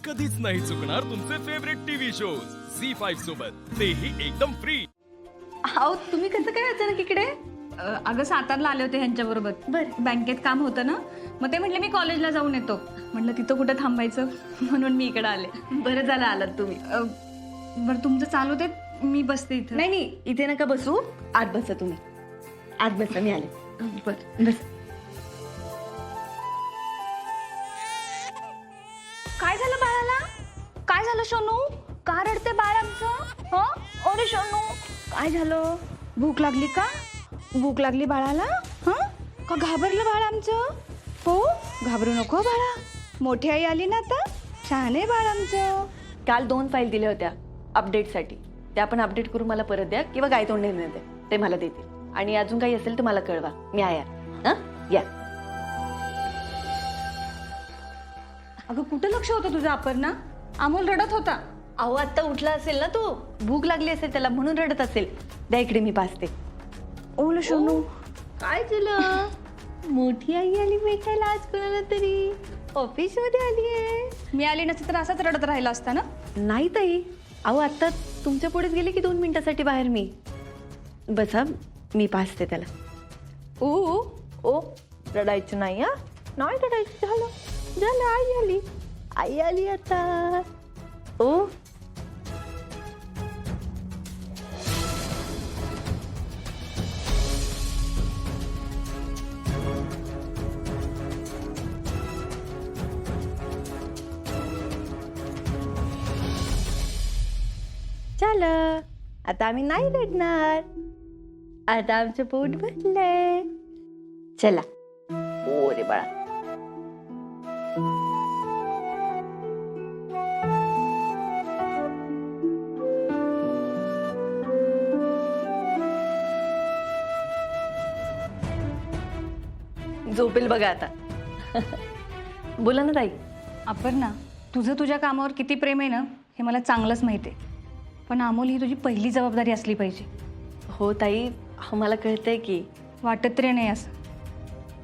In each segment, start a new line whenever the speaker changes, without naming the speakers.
कधीच नाही चुकणार तुमचे फेवरेट टीव्ही शोज झी5 सोबत, तेही एकदम फ्री।
अहो तुम्ही कसं काय अचानक इकडे?
अगं सातारला आले होते ह्यांच्या बरोबर. बँकेत काम होतं ना, मग ते म्हटले मी कॉलेजला जाऊन येतो. म्हटलं तिथं कुठं थांबायचं, म्हणून मी इकडे आले.
बरं झालं आलात तुम्ही.
बरं तुमचं चालू दे, मी बसते इथं.
नाही इथे नका बसू, आत बसा तुम्ही. आत बसा, मी आले.
बरं
बस.
काय झालं बाळाला? काय झालं सोनू? का रडते बाळ आमचं? हं? अरे सोनू काय झालं? भूक लागली का? भूक लागली बाळाला? हं? का घाबरलं बाळ आमचं? हो घाबरू नको बाळा, मोठी आई आली ना आता. छान आहे बाळ आमचं.
काल 2 फाईल दिल्या होत्या अपडेटसाठी. त्या पण अपडेट करून मला परत द्या, किंवा काय तोंड निर्णय द्या, ते मला देतील. आणि अजून काही असेल तर मला कळवा, मी आहे. हां या.
अगं कुठं लक्ष होतं तुझं अपर्णा? अमोल रडत होता.
अहो आत्ता उठला असेल ना तो, भूक लागली असेल त्याला, म्हणून रडत असेल. द्या इकडे, मी पाचते.
ओलं सोनू
काय झालं? मोठी आई आली भेटायला आज कोणाला तरी, ऑफिस मध्ये आली आहे.
मी आली नसती तर असाच रडत राहिला असता ना.
नाही ताई, अहो आत्ता तुमच्या पुढेच गेले की 2 मिनिटासाठी बाहेर मी. बसा, मी पाचते त्याला. ओ रडायचं नाही. हा नाही रडायचं. झालं आई आली आता. ओ झालं, आता आम्ही नाही रडणार. आता आमचं पोट भरलंय. चला ओ रे बाळा. झोपेल बघा आता. बोला ना ताई.
अपर्णा, तुझं तुझ्या कामावर किती प्रेम आहे ना हे मला चांगलंच माहिती आहे. पण अमोल ही तुझी पहिली जबाबदारी असली पाहिजे.
हो ताई, मला कळतंय की.
वाटत तरी नाही असं.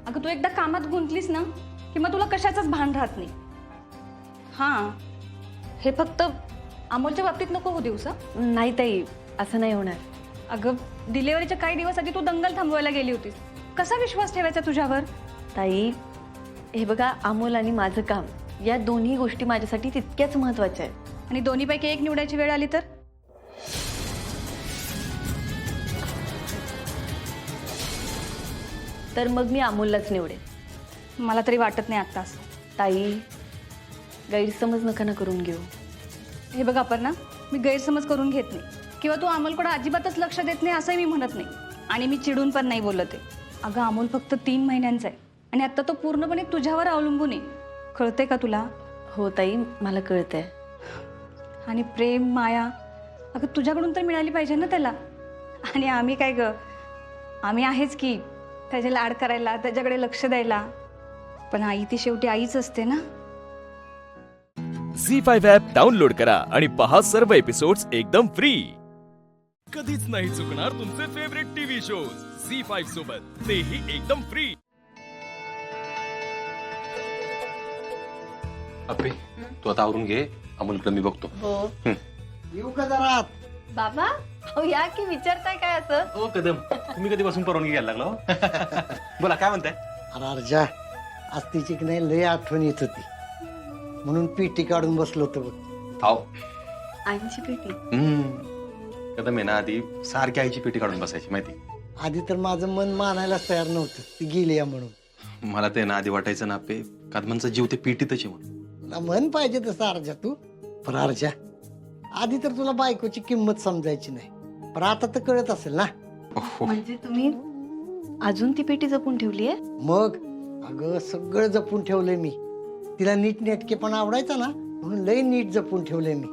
अगं तू एकदा कामात गुंतलीस ना की मग तुला कशाचंच भान राहत नाही. हां, हे फक्त अमोलच्या बाबतीत नको हो दिवस.
नाही ताई, असं नाही होणार.
अगं डिलेव्हरीच्या काही दिवस आधी तू दंगल थांबवायला गेली होतीस. कसा विश्वास ठेवायचा तुझ्यावर?
ताई हे बघा, अमोल आणि माझं काम या दोन्ही गोष्टी माझ्यासाठी तितक्याच महत्त्वाच्या आहेत.
आणि दोन्हीपैकी एक निवडायची वेळ आली तर?
तर मग मी अमोललाच निवडेन.
मला तरी वाटत नाही आत्ताच.
ताई गैरसमज नका ना करून घेऊ.
हे बघ अपर्णा, मी गैरसमज करून घेत नाही किंवा तू अमोलकडे अजिबातच लक्ष देत नाही असंही मी म्हणत नाही. आणि मी चिडून पण नाही बोलत आहे. अगं अमोल फक्त 3 महिन्यांचा आहे आणि आता तो पूर्णपणे तुझ्यावर अवलंबून आहे. कळतंय का तुला?
हो ताई, मला कळतंय.
आणि प्रेम माया अगं तुझ्याकडून तर मिळाली पाहिजे ना त्याला. आणि आम्ही काय ग, आम्ही आहेच की त्याचे लाड करायला, त्याच्याकडे लक्ष द्यायला. पण आई ती शेवटी आईच असते ना.
झी5 ॲप डाउनलोड करा आणि पहा सर्व एपिसोड्स एकदम फ्री। कधीच नाही चुकणार तुमचे फेवरेट टीव्ही शोज झी5 सोबत, तेही एकदम फ्री।
अप्पे, तू आता आवरून घे, अमोलकडे मी बघतो.
हो
येऊ का जरा?
बाबा, अहो या की, विचारताय काय असं?
ओ कदम, तुम्ही कधीपासून परवानगी घ्यायला लागला हो? बोला, काय म्हणताय?
अरे अर्जा, आज तिची की नाही लय आठवण येत होती, म्हणून पेटी काढून बसलो होतो बघ.
आओ.
आईची पेटी.
कदम आहे ना, आधी सारखी आईची पेटी काढून बसायची माहिती.
आधी तर माझं मन मानायलाच तयार नव्हतं ती गेली या म्हणून.
मला ते ना आधी वाटायचं ना अप्पे, कदमांचा जीव ते पेटीतच आहे म्हणून.
तुला मन पाहिजे तसं अर्जा तू. पण अर्जा, आधी तर तुला बायकोची किंमत समजायची नाही, पण आता तर कळत असेल ना.
म्हणजे तुम्ही अजून ती पेटी जपून ठेवली आहे?
मग अगं सगळं जपून ठेवलंय मी. तिला नीट नेटकेपण आवडायचा ना, म्हणून लय नीट जपून ठेवलंय मी.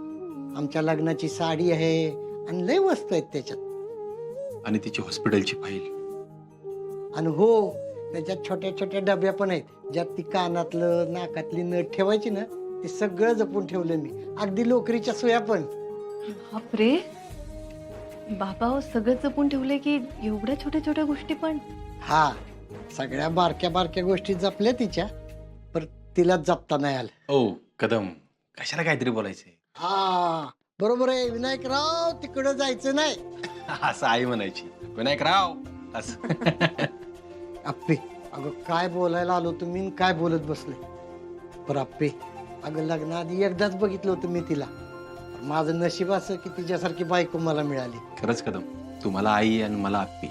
आमच्या लग्नाची साडी आहे आणि लय वस्तू आहेत त्याच्यात.
आणि तिची हॉस्पिटलची फाईल.
आणि हो, त्याच्यात छोट्या छोट्या डब्या पण आहेत, ज्यात ती कानातलं नाकातली नथ ठेवायची ना, ते सगळं जपून ठेवलं मी. अगदी लोकरीच्या सुया पण.
बापरे बाबा, हो सगळं जपून ठेवलंय की एवढ्या छोट्या छोट्या गोष्टी पण?
हा, सगळ्या बारक्या बारक्या गोष्टी जपल्या तिच्या, पण तिला जपता नाही आलं.
ओ कदम, कशाला काहीतरी बोलायचंय?
हा बरोबर आहे विनायकराव, तिकडं जायचं नाही.
असं आई म्हणायची, विनायकराव असं.
आप्पे, अगं काय बोलायला आलो तुम्ही आणि काय बोलत बसले. पर आप्पे, अगं लग्नाआधी एकदाच बघितलं होतं मी तिला. माझं नशीब असं की तिच्यासारखी बायको मला मिळाली.
खरंच कदम, तुम्हाला आई आणि मला आप्पी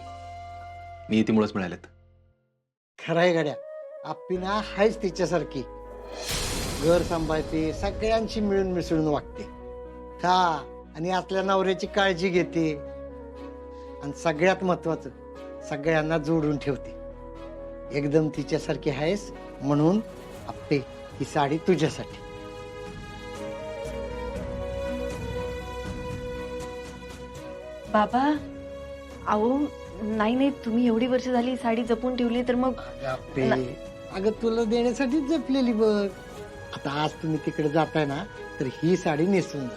नियतीमुळेच मिळालेत.
खरंय गड्या, आप्पी ना हायच तिच्यासारखी. घर सांभाळते, सगळ्यांशी मिळून मिसळून वागते. हा, आणि आपल्या नवऱ्याची काळजी घेते, आणि सगळ्यात महत्वाचं सगळ्यांना जोडून ठेवते. एकदम तिच्यासारखी आहेस, म्हणून आप्पे ही साडी तुझ्यासाठी.
बाबा, अहो नाही नाही, तुम्ही एवढी वर्ष झाली ही साडी जपून ठेवली तर मग
आप्पे, अगं तुला देण्यासाठीच जपलेली बघ. आता आज तुम्ही तिकडे जाताय ना, तर ही साडी नेसून जा.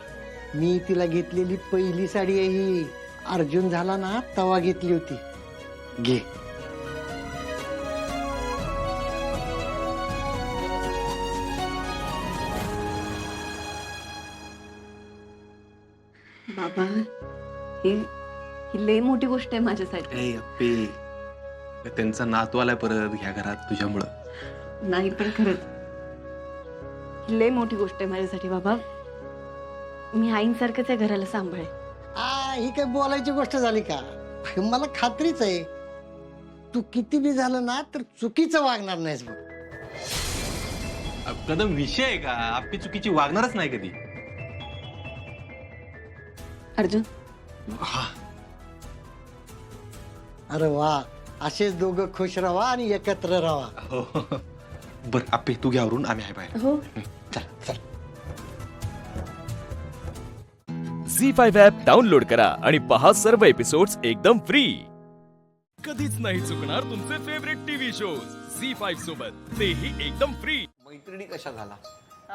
मी तिला घेतलेली पहिली साडी आहे ही. अर्जुन झाला ना तवा घेतली होती. घे.
बाबा, ही ही लय मोठी गोष्ट आहे माझ्यासाठी.
ए अप्पे, त्यांचा नातू आलाय परत ह्या घरात तुझ्यामुळं.
नाही पण खरंच ही लय मोठी गोष्ट आहे माझ्यासाठी बाबा. मी आईंसारखंच आहे घराला सांभाळे.
ही काय बोलायची गोष्ट झाली का? मला खात्रीच आहे तू किती बी झालं ना तर चुकीचं वागणार नाहीस बघ.
कदम, विषय आहे का? आप्पी चुकीची वागणारच नाही कधी.
अर्जुन,
अरे वा, असेच दोघं खुश राहा आणि एकत्र राहा.
हो. बर आप्पे, तू घ्यावरून आम्ही आहे बाहेर.
हो.
चल चल.
झी5 ॲप डाउनलोड करा आणि पहा सर्व एपिसोड्स एकदम फ्री. कधीच नाही चुकणार तुमचे फेवरेट टीव्ही शोज झी5 सोबत, तेही एकदम फ्री.
मैत्रिणी कशा झाला?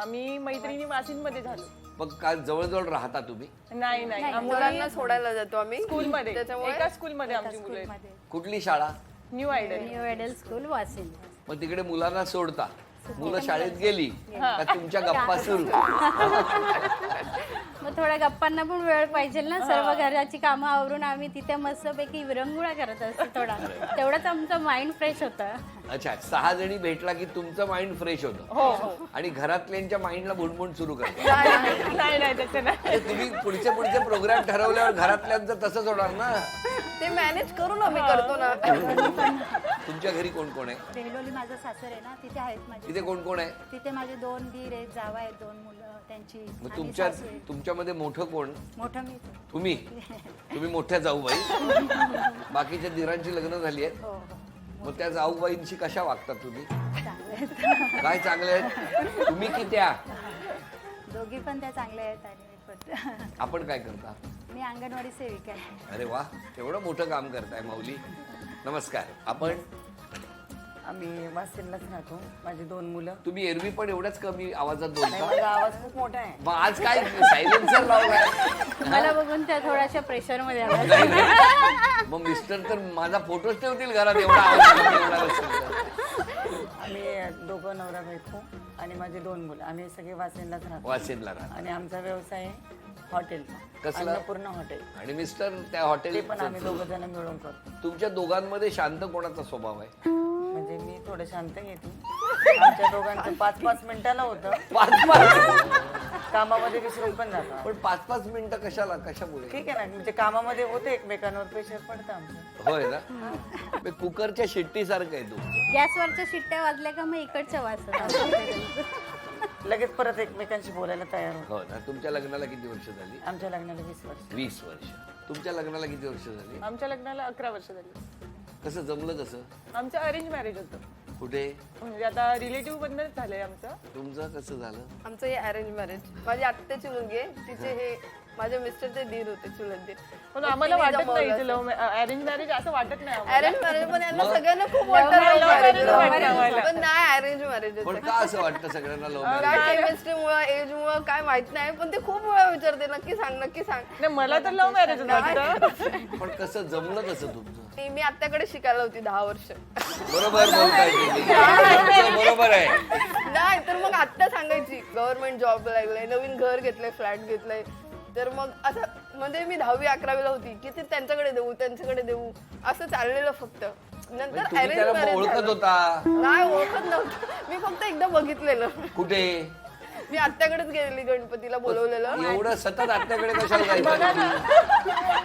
आम्ही मैत्रिणी वाशिंदमध्ये झालो.
मग काय जवळजवळ राहता तुम्ही?
नाही नाही,
मुलांना सोडायला जातो आम्ही
स्कूलमध्ये,
त्याच्यामुळे
एका स्कूलमध्ये आमची मुलं आहेत.
कुठली शाळा?
New Idol.
New Idol School Washim.
मग तिकडे मुलांना सोडता, मुलं शाळेत गेली का तुमच्या गप्पा सुरू?
मग थोड्या गप्पांना पण वेळ पाहिजे ना. सर्व घराची कामं आवरून आम्ही तिथे मस्तपैकी विरंगुळा करत असतो. थोडा तेवढंच आमचं माइंड फ्रेश होतं.
अच्छा, 6 जणी भेटला की तुमचं माइंड फ्रेश होतं.
हो.
आणि घरातल्यांच्या माइंडला भुणभुण सुरू करता.
नाही नाही, तसं नाही.
अरे तुम्ही पुढचे प्रोग्राम ठरवल्यावर घरातल्यांचं तसंच होणार ना.
ते मॅनेज करून आम्ही करतो ना.
तुमच्या घरी कोण कोण आहे?
रेलोली माझं सासर आहे ना, तिथे आहेत माझे.
तिथे कोण कोण आहे?
तिथे माझे 2 दीर आहेत, जावा आहेत, 2 मुलं त्यांची.
मग
आणि
तुमच्या
सासू आहे.
तुमच्यामध्ये मोठं कोण?
मोठं मी.
तुम्ही मोठ्या जाऊबाई. बाकीच्या दिरांची लग्न झाली आहेत.
हो हो,
मग त्या जाऊबाईंशी कशा वागतात तुम्ही?
चांगले आहेत.
काय चांगले आहेत? तुम्ही की त्या?
दोघी पण त्या चांगल्या आहेत आणि मी पण.
आपण काय करता?
मी अंगणवाडी सेविका आहे.
अरे वा, एवढं मोठं काम करताय माऊली. नमस्कार. आपण?
आम्ही वाशिंदलाच राहतो. माझी 2 मुलं.
तुम्ही एरवी पण एवढ्याच कमी आवाजात बोलता?
माझा आवाज खूप मोठा आहे.
मग आज काय सायलेन्सर लावलाय?
मला बघून त्या थोड्याशा प्रेशर मध्ये आल्या.
नाही, नाही. मग मिस्टर तर माझा फोटोच ठेवतील घरात, एवढा आवाज एवढा असेल तर.
आम्ही दोघं नवरा बायको आणि माझे 2 मुलं. आम्ही सगळे वाशिंदलाच राहतो.
वाशिंदला राहता.
आणि आमचा व्यवसाय आहे हॉटेलचा.
कसला?
अन्नपूर्णा हॉटेल.
आणि मिस्टर त्या
ते
हॉटेल
पण आम्ही 2 जण मिळून करतो.
तुमच्या दोघांमध्ये शांत कोणाचा स्वभाव आहे?
म्हणजे मी थोडं शांत घेते. आमच्या दोघांचं 5-5 मिनिटाला होतं.
5-5
कामामध्ये विसरून पण जातो.
पण 5-5 मिनिटं कशाला, कशामुळे?
ठीक आहे ना, म्हणजे कामामध्ये होते एकमेकांवर प्रेशर पडतं आमचं.
होय ना. ते कुकरच्या शिट्टी सारखं आहे तुमचं.
गॅसवरच्या शिट्ट्या वाजल्या का मग इकडच्या वाजतात.
लगेच परत एकमेकांशी बोलायला तयार होतो.
हो ना. तुमच्या लग्नाला किती वर्ष झाली?
आमच्या लग्नाला 20 वर्ष.
20 वर्ष. तुमच्या लग्नाला किती वर्ष झाली?
आमच्या लग्नाला 11 वर्ष झाली.
कसं जमलं? कसं?
आमचं अरेंज मॅरेज होतं.
कुठे?
म्हणजे आता रिलेटिव्ह बंधनच झालंय आमचं.
तुमचं कसं झालं?
आमचं हे अरेंज मॅरेज. माझी आत्याची मुलगी आहे, तिचे हे माझ्या मिस्टरचे दीर होते, चुलत दीर.
पण आम्हाला वाटत नाही अरेंज मॅरेज असं वाटत नाही आम्हाला.
अरेंज मॅरेज पण यांना
मग?
सगळ्यांना खूप
Love marriage वाटतं आम्हाला.
वाटतं, पण नाही अरेंज मॅरेज
पण
होतं.
का असं वाटतं सगळ्यांना लव्ह
काय
मॅरेज?
केमिस्ट्रीमुळं, एजमुळं काय माहित नाही, पण ते खूप वेळा विचारते नक्की सांग नक्की सांग.
नाही, मला तर लव्ह मॅरेज वाटतं.
पण कसं जमलं कसं तुमचं?
मी आत्याकडे शिकायला होती 10 वर्ष.
बरोबर बोलताय तुम्ही. तुमचं बरोबर आहे.
नाही
नाही तर मग आत्ता सांगायची गव्हर्नमेंट जॉब लागलाय, नवीन घर घेतलंय, फ्लॅट घेतलंय. तर मग असं म्हणजे मी 10वी 11वीला होती की ते त्यांच्याकडे देऊ असं चाललेलं फक्त. नंतर
तुम्ही
अरेंज
त्याला
मॅरेज
ओळखत होता?
नाही ओळखत नव्हतं मी, फक्त एकदा बघितलेलं.
कुठे?
मी आत्याकडेच गेलेली, गणपतीला बोलवलेलं.
एवढं सतत आत्याकडे कशाला जायचं?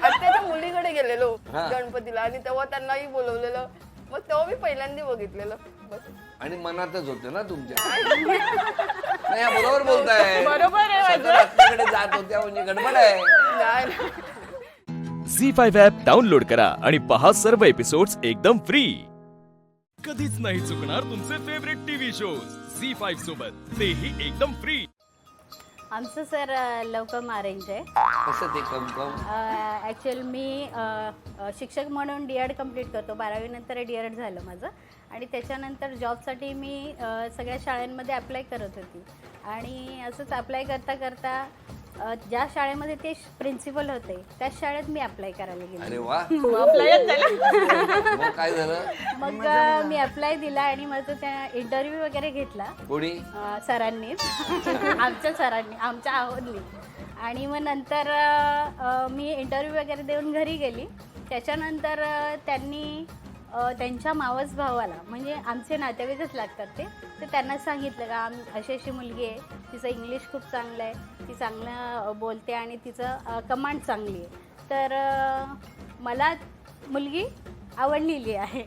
आत्याच्या मुलीकडे गेलेलो
हा.
गणपतीला आणि तेव्हा त्यांनाही बोलवलेलं. मग तेव्हा मी पहिल्यांदा बघितलेलं. बस.
आणि मनातच होते ना तुमच्या? नाही हा बरोबर बोलताय.
बरोबर आहे माझं.
सतत आत्याकडे जात होत्या म्हणजे गडबड आहे.
नाही.
झी5 ॲप डाउनलोड करा आणि पहा सर्व एपिसोड्स एकदम फ्री. कधीच नाही चुकणार तुमचे फेवरेट टीव्ही शोज झी5 सोबत, तेही एकदम फ्री.
आमचं सर लवकम अरेंज आहे.
कसं ते कम
ॲक्च्युअल मी शिक्षक म्हणून डी.एड कम्प्लीट करतो. 12वी नंतर डी.एड झालं माझं आणि त्याच्यानंतर जॉबसाठी मी सगळ्या शाळांमध्ये अप्लाय करत होती आणि असंच अप्लाय करता करता ज्या शाळेमध्ये ते प्रिन्सिपल होते त्याच शाळेत मी अप्लाय करायला गेले.
अरे वा. मग काय झालं?
मग मी अप्लाय दिला आणि माझं त्या इंटरव्ह्यू वगैरे घेतला.
कोणी?
सरांनीच. आमच्या सरांनी, आमच्या आवडली. आणि मग नंतर मी इंटरव्ह्यू वगैरे देऊन घरी गेली. त्याच्यानंतर त्यांनी त्यांच्या मावस भावाला, म्हणजे आमचे नातेवाईकच लागतात ते, तर त्यांना सांगितलं का अशी अशी मुलगी आहे, तिचं इंग्लिश खूप चांगलं आहे, ती चांगलं बोलते आणि तिचं कमांड चांगली आहे, तर मला मुलगी आवडलेली आहे.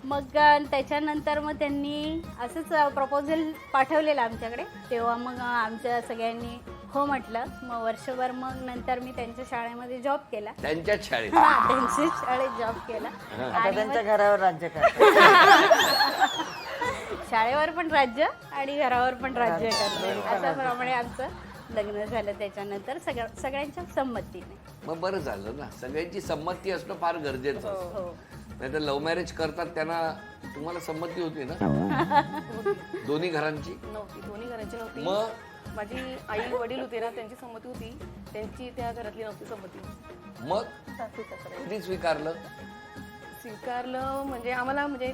मग त्याच्यानंतर मग त्यांनी असंच प्रपोजल पाठवलेलं आमच्याकडे. तेव्हा मग आमच्या सगळ्यांनी हो म्हटलं. मग वर्षभर मग नंतर मी त्यांच्या शाळेमध्ये जॉब केला.
त्यांच्याच शाळेत?
हां, त्यांच्या शाळेत जॉब केला.
आता त्यांच्या घरावर राज्य करतात.
शाळेवर पण राज्य आणि घरावर पण राज्य करते. अशाप्रमाणे आमचं लग्न झालं. त्याच्यानंतर सगळ्यांच्या संमतीने.
मग बरं झालं ना, सगळ्यांची संमती असणं फार गरजेचं असतं. नाही तर लव्ह मॅरेज करतात त्यांना तुम्हाला संमती होती ना? दोन्ही घरांची
नव्हती, दोन्ही घरांची नव्हती.
मग
माझी आई वडील होते ना, त्यांची संमती होती, त्यांची त्या घरातली नव्हती संमती.
मग कधी स्वीकारलं
म्हणजे आम्हाला म्हणजे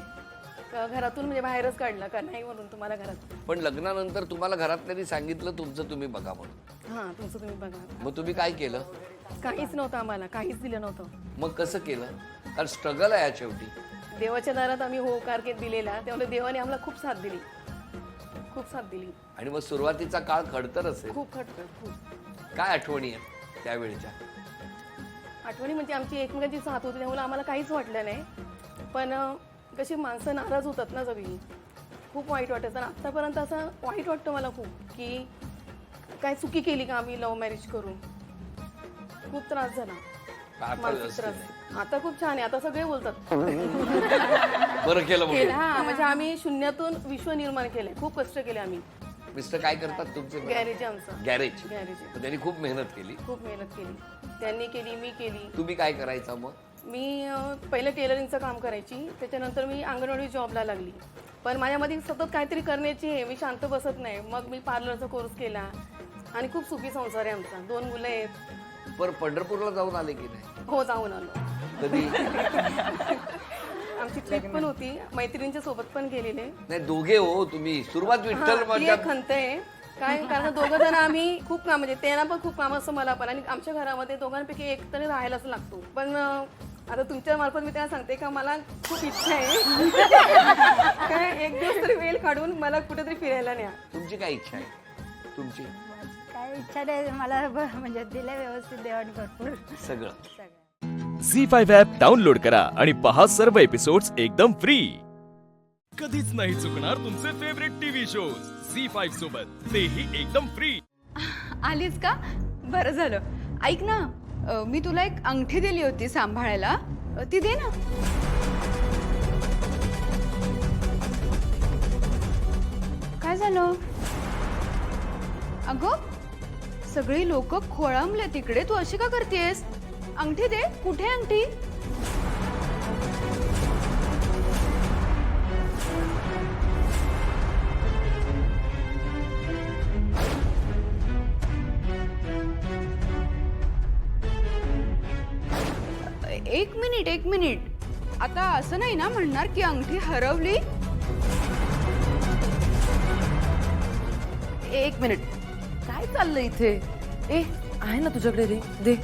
घरातून म्हणजे बाहेरच काढलं का नाही म्हणून तुम्हाला घरात.
पण लग्नानंतर तुम्हाला घरातल्यांनी सांगितलं तुमचं तुम्ही बघा म्हणून?
हां, तुमचं तुम्ही बघा.
मग तुम्ही काय केलं?
काहीच नव्हतं आम्हाला, काहीच दिलं नव्हतं.
मग कसं केलं? कारण स्ट्रगल आहे शेवटी.
देवाच्या दारात आम्ही होकार दिलेला, त्यामुळे देवाने आम्हाला खूप साथ दिली, खूप साथ दिली.
आणि मग सुरुवातीचा काळ खडतर असेल.
खूप खटकर, खूप.
काय आठवणी आहेत त्यावेळेच्या?
आठवणी म्हणजे आमची एकमेकांची साथ होती, त्यामुळे आम्हाला काहीच वाटलं नाही. पण कशी माणसं नाराज होतात ना सगळी, खूप वाईट वाटायचं. आणि आत्तापर्यंत असं वाईट वाटतं मला खूप की काय चुकी केली का आम्ही लव्ह मॅरेज करून. खूप त्रास झाला, मानसिक त्रास. आता खूप छान आहे, आता सगळे बोलतात.
बरं केलं.
हा, म्हणजे आम्ही शून्यातून विश्व निर्माण केलंय. खूप कष्ट केले आम्ही.
मिस्टर काय करतात तुमचे?
गॅरेज आमचं.
गॅरेज.
गॅरेज.
त्यांनी खूप मेहनत केली.
खूप मेहनत केली, त्यांनी केली, मी केली.
तुम्ही काय करायचा मग?
मी पहिलं टेलरिंगचं काम करायची, त्याच्यानंतर मी अंगणवाडी जॉबला लागली. पण माझ्यामध्ये सतत काहीतरी करण्याची आहे, मी शांत बसत नाही. मग मी पार्लरचा कोर्स केला आणि खूप सुखी संसार आहे आमचा. 2 मुलं आहेत.
पर पंढरपूरला जाऊन आले की नाही?
हो, जाऊन आलो.
कधी?
आमची ट्रिप पण होती, मैत्रिणींच्या सोबत पण गेलेले.
नाही, दोघे हो तुम्ही. सुरुवात विठ्ठल
खंत आहे काय, कारण दोघं जण आम्ही खूप काम, म्हणजे त्यांना पण खूप काम असतं, मला पण. आणि आमच्या घरामध्ये दोघांपैकी एक तरी राहायलाच लागतो. पण आता तुमच्या मार्फत मी त्यांना सांगते का मला खूप इच्छा आहे काय एक दिवस तरी वेळ काढून मला कुठेतरी फिरायला न्या.
तुमची काय इच्छा आहे? तुमची
काय इच्छा नाही मला, म्हणजे दिले व्यवस्थित देवाने भरपूर
सगळं.
झी5 ॲप डाउनलोड करा आणि पहा सर्व एपिसोड्स एकदम फ्री. कधीच नाही चुकणार तुमचे फेवरेट टीव्ही शोज झी5 सोबत, तेही एकदम फ्री.
आलीस का? बरं झालं. ऐक ना, मी तुला एक अंगठी दिली होती सांभाळायला, ती दे ना. काय झालं? अगं सगळी लोक खोळंबले तिकडे, तू अशी का करतेस? अंगठी दे. कुठे अंगठी? एक मिनिट. आता असं नाही ना म्हणणार की अंगठी हरवली?
एक मिनिट, काय चाललंय इथे? ए आहे ना तुझ्याकडे रिंग, दे.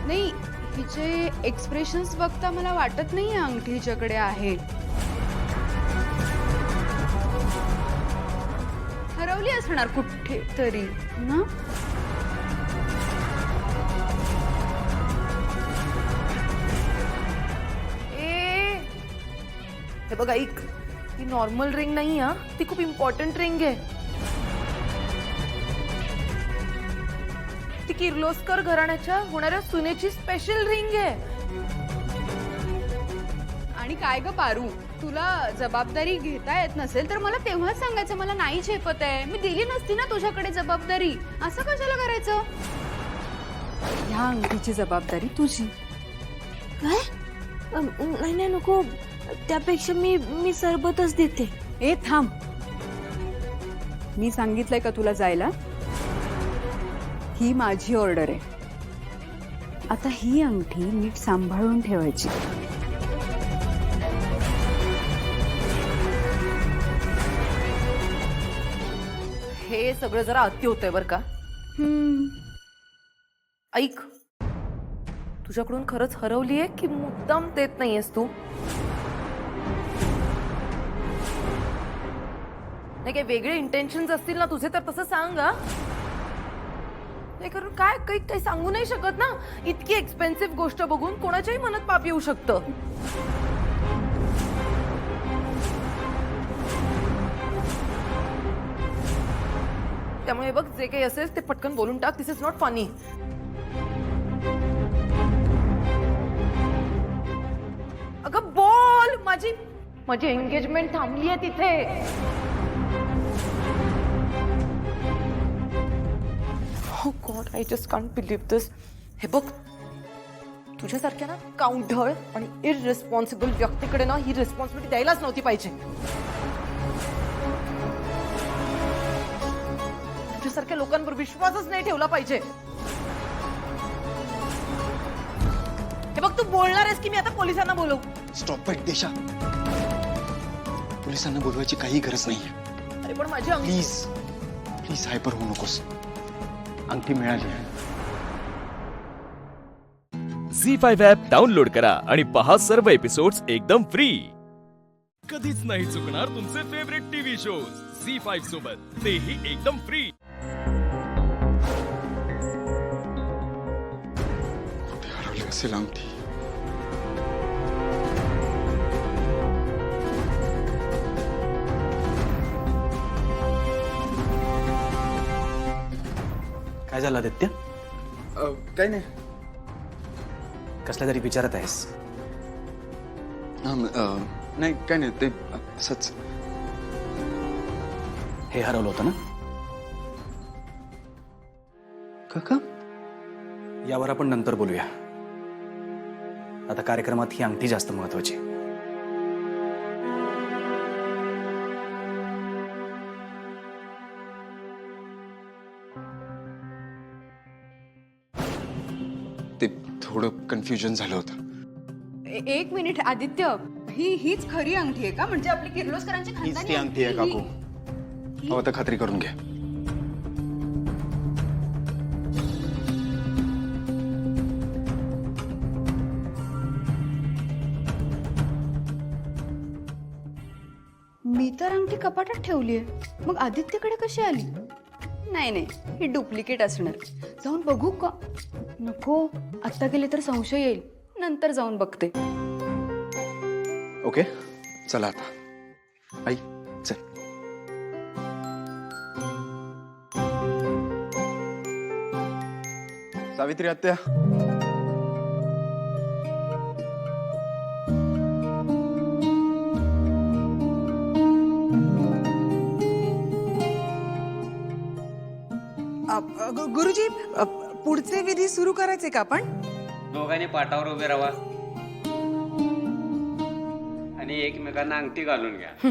नाही, हिचे एक्सप्रेशन्स बघता मला वाटत नाही अंगठी हिच्याकडे आहे. हरवली असणार कुठे तरी ना.
हे बघ ऐक, ती नॉर्मल रिंग नाही हा, ती खूप इम्पॉर्टंट रिंग आहे. ती किर्लोस्कर घराण्याच्या होणाऱ्या सुनेची स्पेशल रिंग आहे.
आणि काय ग पारू, तुला जबाबदारी घेता येत नसेल तर मला तेव्हाच सांगायचं, मला नाही झेपत आहे. मी दिली नसती ना तुझ्याकडे जबाबदारी. असं कशाला करायचं? ह्या अंगठीची जबाबदारी तुझी.
काय? नाही नाही नको, त्यापेक्षा मी सरबतच देते.
ए थांब, मी सांगितलंय का तुला जायला? ही माझी ऑर्डर आहे. आता ही अंगठी नीट सांभाळून ठेवायची.
हे सगळं जरा अति होतंय बर का. ऐक, तुझ्याकडून खरंच हरवलीये की मुद्दाम देत नाहीयेस तू? नाही काही वेगळे इंटेन्शन्स असतील ना तुझे तर तसं सांग. नाही करून काय काही सांगू नाही शकत ना. इतकी एक्सपेन्सिव्ह गोष्ट बघून कोणाच्याही मनात पाप येऊ शकतं. त्यामुळे बघ, जे काही असेल ते पटकन बोलून टाक. दिस इज नॉट फनी. अगं बोल. माझी एंगेजमेंट थांबली आहे तिथे. Oh God, I just can't believe this. हे बघ, तुझ्यासारख्या ना काउंढळ आणि इररिस्पॉन्सिबल व्यक्तीकडे ना ही रिस्पॉन्सिबिलिटी द्यायलाच नव्हती पाहिजे. तुझ्यासारख्या लोकांवर विश्वासच नाही ठेवला पाहिजे. हे बघ, तू बोलणार आहेस की मी आता पोलिसांना बोलवू?
स्टॉप इट देशा. पोलिसांना बोलवायची काही गरज नाहीये.
अरे पण माझी
प्लीज प्लीज हायपर होऊ नकोस. अंगठी मिळाली आहे.
झी5 ॲप डाउनलोड करा आणि पहा सर्व एपिसोड्स एकदम फ्री. कधीच नाही चुकणार तुमचे फेवरेट टीव्ही शोज झी5 सोबत, तेही एकदम फ्री.
कुठे हरवली असेल अंगठी?
काय झालं आदित्य?
काय नाही.
कसल्या तरी विचारत आहेस?
नाही काय नाही, ते असंच.
हे हरवलं होतं ना?
काका,
यावर आपण नंतर बोलूया. आता कार्यक्रमात ही अंगठी जास्त महत्वाची.
ते थोडं कन्फ्युजन झालं होतं.
एक मिनिट आदित्य, हीच खरी अंगठी आहे का? म्हणजे आपली किर्लोस्करांची
हीच
खानदानी
ती अंगठी आहे काकू. हो तर खात्री करून घ्या.
मी तर अंगठी कपाटात ठेवलीये, मग आदित्यकडे कशी आली? नाही नाही, ही डुप्लिकेट असणार. जाऊन बघू का? नको, आता गेले तर संशय येईल. नंतर जाऊन बघते.
ओके चला आता. आई चल. सावित्री आत्या.
गुरुजी, पुढचे विधी सुरू करायचे का आपण?
दोघांनी पाटावर उभे राहा आणि एकमेकांना अंगठी घालून घ्या.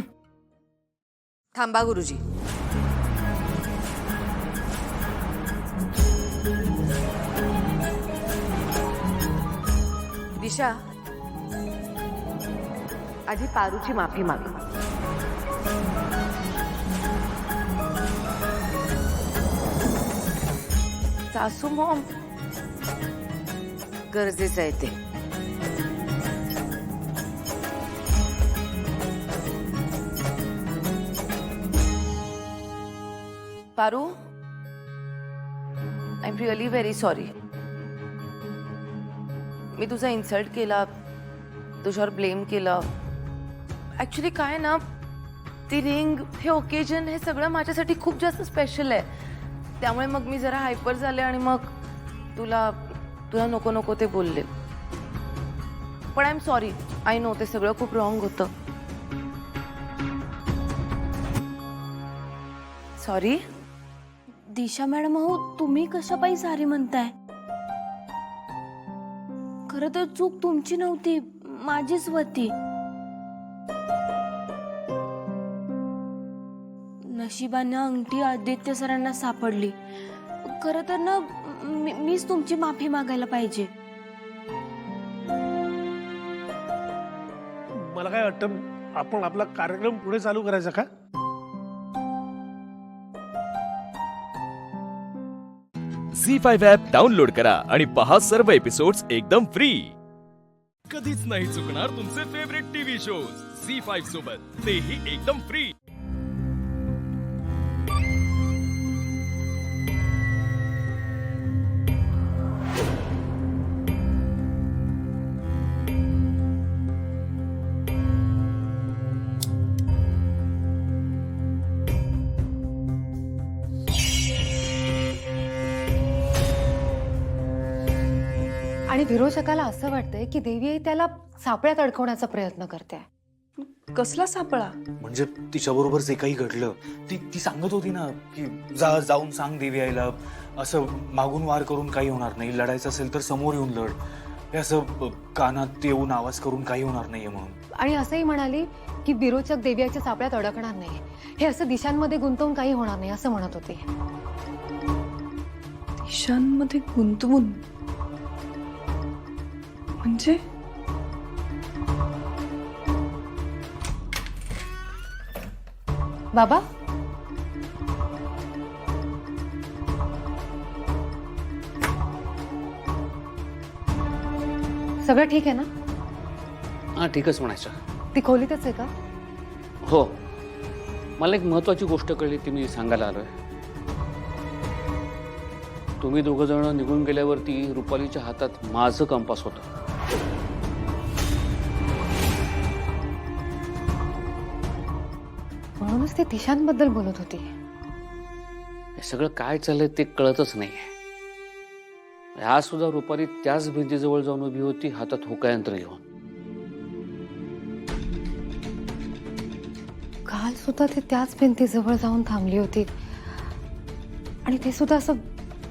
थांबा गुरुजी. दिशा, आधी पारूची माफी माग.
सासू मॉम गरजेचं आहे ते. Paru, I am really very sorry. मी तुझा इन्सल्ट केला, तुझ्यावर ब्लेम केलं. ऍक्च्युली काय ना, ती रिंग, हे ओकेजन, हे सगळं माझ्यासाठी खूप जास्त स्पेशल आहे. त्यामुळे मग मी जरा हायपर झाले आणि मग तुला नको नको ते बोलले. पण I am sorry. I know ते सगळं खूप रॉंग होतं. सॉरी.
दिशा मॅडम, अहो तुम्ही कशापायी सारी म्हणताय? खरं तर चूक तुमची नव्हती, माझीच होती. नशिबाने अंगठी आदित्य सरांना सापडली. खरं तर ना, मीच तुमची माफी मागायला पाहिजे.
मला काय वाटतं, आपण आपला कार्यक्रम पुढे चालू करायचा का?
झी5 ॲप डाउनलोड करा आणि पहा सर्व एपिसोड्स एकदम फ्री. कधीच नाही चुकणार तुमचे फेवरेट टीव्ही शोज झी5 सोबत, तेही एकदम फ्री.
आणि विरोचकाला असं वाटतंय की देवी आई त्याला सापळ्यात अडकवण्याचा प्रयत्न करते.
कसला सापळा?
म्हणजे तिच्याबरोबर जे काही घडलं, ती सांगत होती ना की जाऊन सांग देवी आईला, असं मागून वार करून काही होणार नाही, लढायचं असेल तर समोर येऊन लढ, हे असं कानात येऊन आवाज करून काही होणार नाहीये म्हणून.
आणि असंही म्हणाली की विरोचक देवी आईच्या सापळ्यात अडकणार नाही, हे असं दिशांमध्ये गुंतवून काही होणार नाही असं म्हणत होते.
दिशांमध्ये गुंतवून म्हणजे?
बाबा, सगळं ठीक आहे ना?
हा, ठीकच म्हणायचं.
ती खोलीतच आहे का?
हो, मला एक महत्वाची गोष्ट कळली, ती मी सांगायला आलोय. तुम्ही दोघं जण निघून गेल्यावरती रुपालीच्या हातात माझं कंपास होतं.
म्हणूनच ती दिशांबद्दल बोलत होती.
हे सगळं काय चाललंय ते कळतच नाहीये. आज सुद्धा रुपाली त्याच भिंतीजवळ जाऊन उभी होती, हातात होकायंत्र घेऊन.
काल सुद्धा ती त्याच भिंतीजवळ जाऊन थांबली होती, आणि ते सुद्धा असं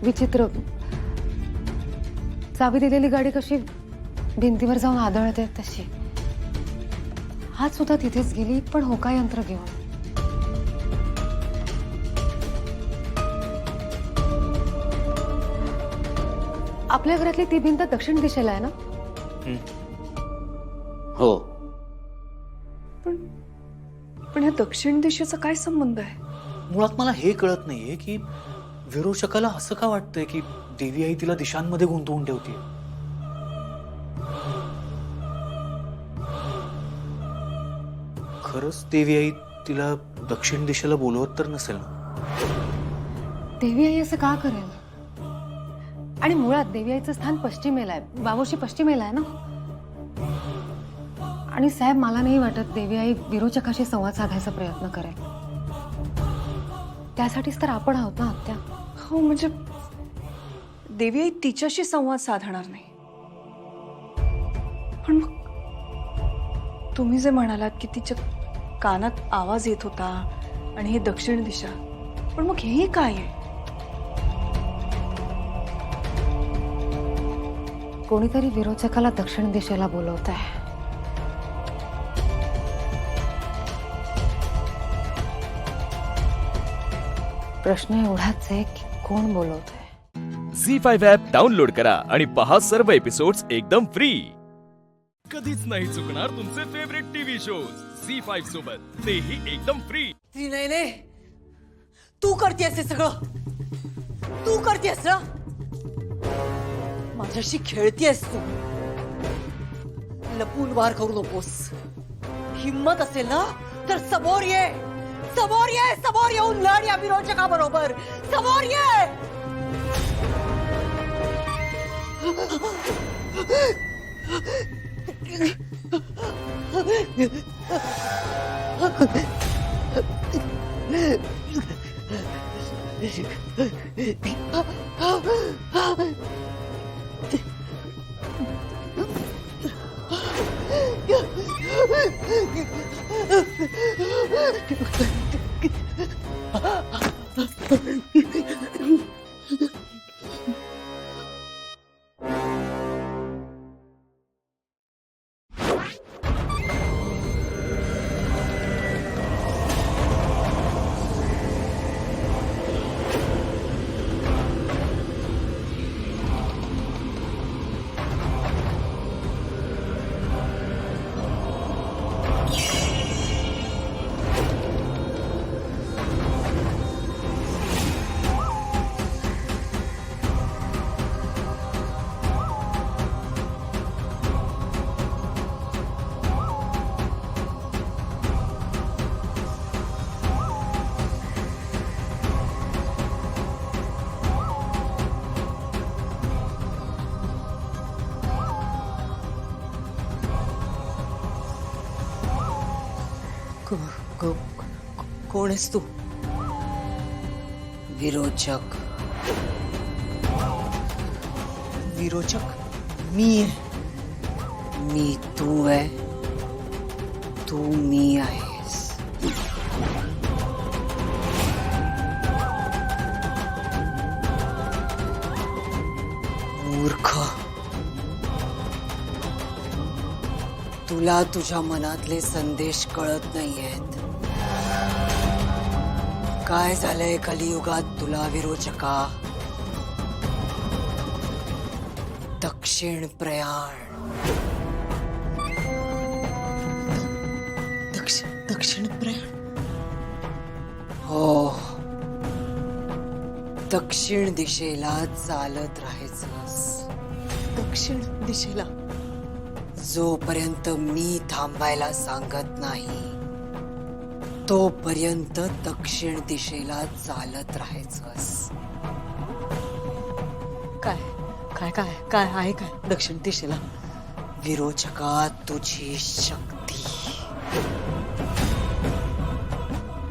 विचित्र. चावी दिलेली गाडी कशी भिंतीवर जाऊन आदळते तशी. आज सुद्धा तिथेच गेली, पण होकायंत्र घेऊन. आपल्या घरातली ती भिंत दक्षिण दिशेला आहे ना?
हो.
पण या दक्षिण दिशेचा काय संबंध आहे?
मुळात मला हे कळत नाहीये की विरोचकाला असं का वाटतंय की देवी आई तिला दिशांमध्ये गुंतवून ठेवते. खरंच देवी आई तिला दक्षिण दिशेला बोलवत तर नसेल ना?
देवी आई असं का करेल? आणि मुळात देवी आईचं स्थान पश्चिमेला आहे, बाबोशी पश्चिमेला आहे ना. आणि साहेब, मला नाही वाटत देवी आई विरोचकाशी संवाद साधायचा प्रयत्न करेल. त्यासाठीच तर आपण आहोत ना आत्या.
हो, म्हणजे देवी आई तिच्याशी संवाद साधणार नाही. पण मग तुम्ही जे म्हणालात की तिच्या कानात आवाज येत होता आणि हे दक्षिण दिशा, पण मग हे काय आहे?
कोणीतरी विरोचकाला दक्षिण दिशेला बोलवत आहे. प्रश्न एवढाच आहे की कोण बोलवत आहे.
झी5 ॲप डाउनलोड करा आणि पहा सर्व एपिसोड्स एकदम फ्री. कधीच नाही चुकणार तुमचे फेवरेट टीव्ही शोज झी5 सोबत, तेही एकदम फ्री.
नाही, तू करतेस हे सगळं. तू करतेस ना?
माझ्याशी खेळतीयस तू. लपून वार करू नकोस. हिम्मत असेल ना तर समोर ये, समोर ये, समोर येऊन लढ या विरोचकाबरोबर. समोर ये. कोण आहेस तू? विरोचक. विरोचक मी आहे. मी तू आहे, तू मी आहेस. मूर्ख. तुला तुझ्या मनातले संदेश कळत नाहीयेत. काय झालंय कलियुगात तुला विरोचका? दक्षिण प्रयाण. दक्षिण प्रयाण. हो, दक्षिण दिशेला चालत राहायचंस. दक्षिण दिशेला? जोपर्यंत मी थांबायला सांगत नाही तोपर्यंत दक्षिण दिशेला चालत राहायचंस. काय काय काय काय आहे काय दक्षिण दिशेला? विरोचका, तुझी शक्ती.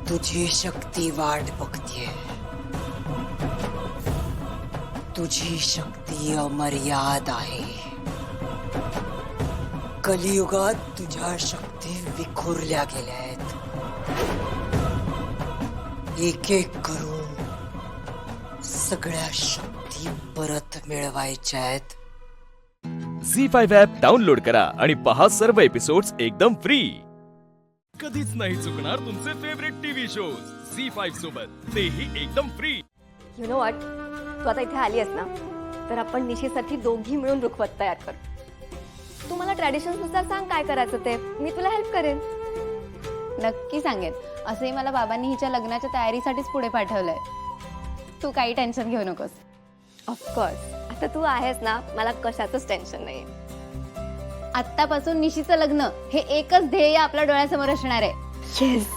तुझी शक्ती वाट बघतीये. तुझी शक्ती अमर्याद आहे. कलियुगात तुझ्या शक्ती विखुरल्या गेल्या आहेत. एक एक करून सगळ्या शक्ती परत मिळवायच्या आहेत.
झी5 ॲप डाउनलोड करा आणि पहा सर्व एपिसोड्स एकदम फ्री. कधीच नाही चुकणार तुमचे फेवरेट टीव्ही शोज झी5 सोबत, तेही एकदम फ्री.
यु नो व्हॉट, तू आता इथे आली आहेस ना, तर आपण निशीसाठी दोघी मिळून रुखवत तयार कर. तू मला ट्रॅडिशन्सनुसार सांग काय करायचं ते, मी तुला हेल्प करेन.
नक्की सांगेन. असंही मला बाबांनी हिच्या लग्नाच्या तयारीसाठीच पुढे पाठवलंय. तू काही टेन्शन घेऊ नकोस.
ऑफकोर्स, आता तू आहेस ना, मला कशाचंच टेन्शन नाही.
आत्तापासून निशीचं लग्न हे एकच ध्येय आपल्या डोळ्यासमोर असणार आहे.
येस.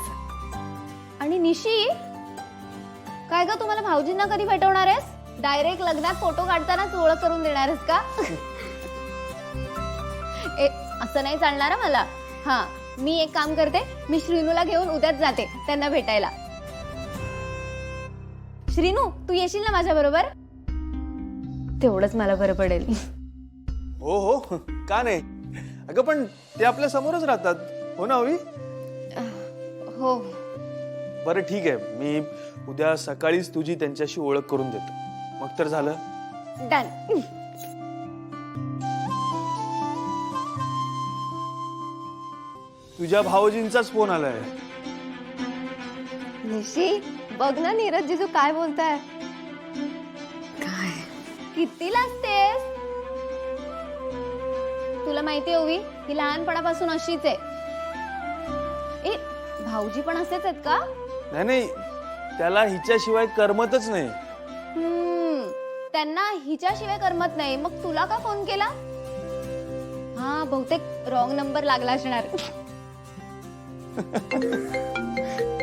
आणि निशी, काय ग, तुम्हाला भाऊजींना कधी भेटवणार आहेस? डायरेक्ट लग्नात फोटो काढतानाच ओळख करून देणार आहेस का? असं नाही चालणार मला. हा, मी एक काम करते, मी श्रीनूला घेऊन उद्याच जाते त्यांना भेटायला. श्रीनू, तू येशील ना माझ्या बरोबर? तेवढंच मला बरं पडेल.
हो हो, का नाही. अगं पण ते आपल्या समोरच राहतात, हो ना ओवी?
हो.
बरं ठीक आहे, मी उद्या सकाळीच तुझी त्यांच्याशी ओळख करून देतो. मग तर झालं.
डन.
तुझ्या भाऊजींचाच फोन आलाय.
निशी, बघ ना नीरज जिजू काय बोलताय.
काय? किती लाजतेस? तुला माहिती ओवी, ही लहानपणापासून अशीच आहे. ए, भाऊजी पण असेच आहेत का?
नाही नाही, त्याला हिच्याशिवाय करमतच नाही.
त्यांना हिच्याशिवाय करमत नाही. मग तुला का फोन केला? हा, बहुतेक रॉंग नंबर लागला असणार.